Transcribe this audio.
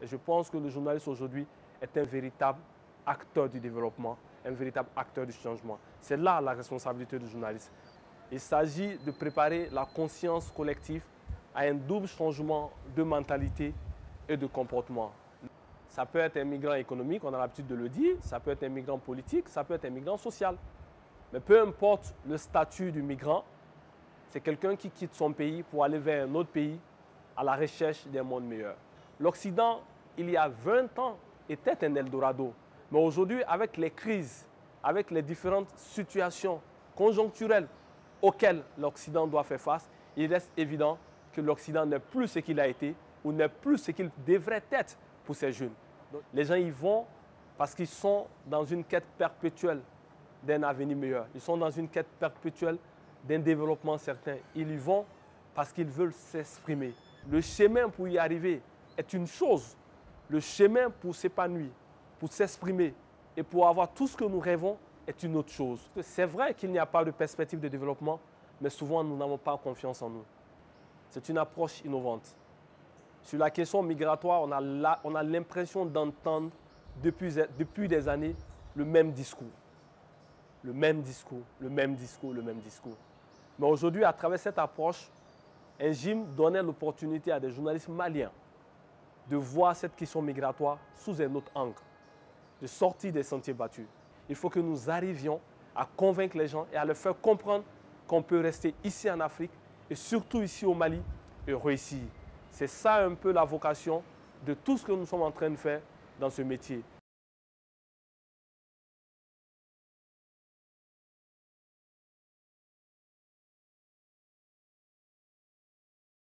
Et je pense que le journaliste aujourd'hui est un véritable acteur du développement, un véritable acteur du changement. C'est là la responsabilité du journaliste. Il s'agit de préparer la conscience collective à un double changement de mentalité et de comportement. Ça peut être un migrant économique, on a l'habitude de le dire, ça peut être un migrant politique, ça peut être un migrant social. Mais peu importe le statut du migrant, c'est quelqu'un qui quitte son pays pour aller vers un autre pays à la recherche d'un monde meilleur. L'Occident, il y a 20 ans, était un Eldorado. Mais aujourd'hui, avec les crises, avec les différentes situations conjoncturelles auxquelles l'Occident doit faire face, il reste évident que l'Occident n'est plus ce qu'il a été ou n'est plus ce qu'il devrait être pour ces jeunes. Donc, les gens y vont parce qu'ils sont dans une quête perpétuelle d'un avenir meilleur. Ils sont dans une quête perpétuelle d'un développement certain. Ils y vont parce qu'ils veulent s'exprimer. Le chemin pour y arriver est une chose. Le chemin pour s'épanouir, pour s'exprimer et pour avoir tout ce que nous rêvons est une autre chose. C'est vrai qu'il n'y a pas de perspective de développement, mais souvent nous n'avons pas confiance en nous. C'est une approche innovante. Sur la question migratoire, on a l'impression d'entendre depuis des années le même discours. Le même discours, le même discours, le même discours. Mais aujourd'hui, à travers cette approche, un gym donnait l'opportunité à des journalistes maliens de voir cette question migratoire sous un autre angle, de sortir des sentiers battus. Il faut que nous arrivions à convaincre les gens et à leur faire comprendre qu'on peut rester ici en Afrique et surtout ici au Mali et réussir. C'est ça un peu la vocation de tout ce que nous sommes en train de faire dans ce métier.